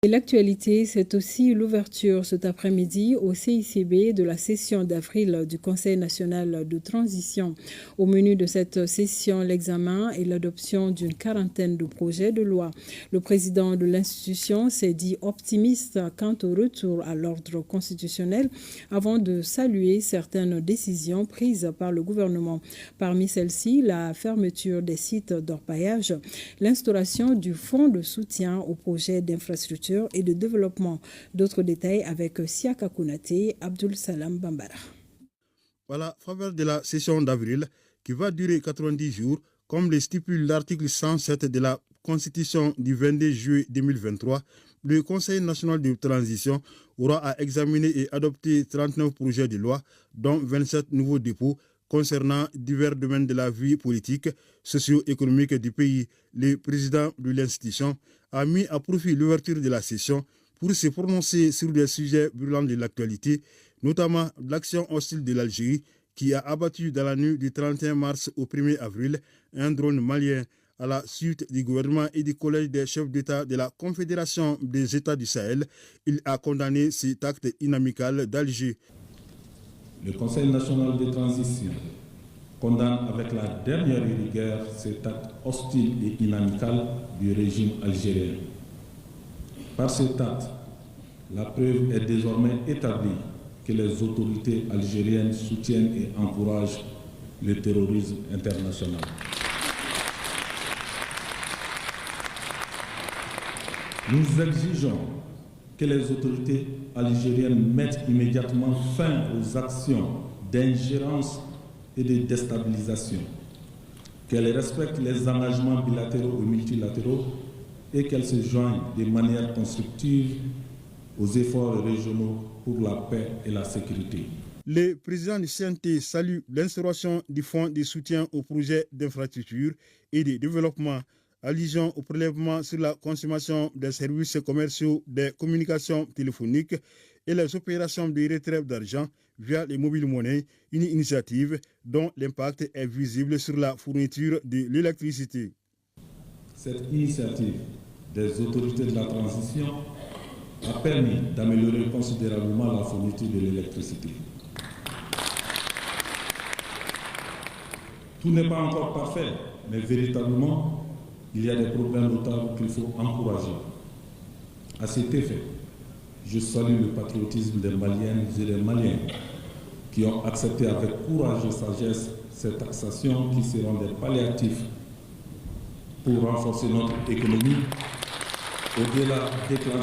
Et l'actualité, c'est aussi l'ouverture cet après-midi au CICB de la session d'avril du Conseil national de transition. Au menu de cette session, l'examen et l'adoption d'une quarantaine de projets de loi. Le président de l'institution s'est dit optimiste quant au retour à l'ordre constitutionnel avant de saluer certaines décisions prises par le gouvernement. Parmi celles-ci, la fermeture des sites d'orpaillage, l'instauration du fonds de soutien aux projets d'infrastructure et de développement. D'autres détails avec Siaka Kounaté, Abdul Salam Bambara. Voilà, faveur de la session d'avril qui va durer 90 jours, comme le stipule l'article 107 de la Constitution du 22 juillet 2023, le Conseil national de transition aura à examiner et adopter 39 projets de loi, dont 27 nouveaux dépôts concernant divers domaines de la vie politique, socio-économique du pays. Le président de l'institution a mis à profit l'ouverture de la session pour se prononcer sur des sujets brûlants de l'actualité, notamment l'action hostile de l'Algérie qui a abattu dans la nuit du 31 mars au 1er avril un drone malien. À la suite du gouvernement et du collège des chefs d'État de la Confédération des États du Sahel, il a condamné cet acte inamical d'Alger. Le Conseil national de transition condamne avec la dernière rigueur cet acte hostile et inamical du régime algérien. Par cet acte, la preuve est désormais établie que les autorités algériennes soutiennent et encouragent le terrorisme international. Nous exigeons que les autorités algériennes mettent immédiatement fin aux actions d'ingérence et de déstabilisation, qu'elles respectent les engagements bilatéraux et multilatéraux et qu'elles se joignent de manière constructive aux efforts régionaux pour la paix et la sécurité. Le président du CNT salue l'instauration du fonds de soutien aux projets d'infrastructure et de développement, allusion au prélèvement sur la consommation des services commerciaux des communications téléphoniques et les opérations de retrait d'argent via les mobile monnaies, une initiative dont l'impact est visible sur la fourniture de l'électricité. Cette initiative des autorités de la transition a permis d'améliorer considérablement la fourniture de l'électricité. Tout n'est pas encore parfait, mais véritablement, il y a des problèmes notables qu'il faut encourager. À cet effet, je salue le patriotisme des Maliennes et des Maliens qui ont accepté avec courage et sagesse ces taxations qui seront des palliatifs pour renforcer notre économie au-delà déclencher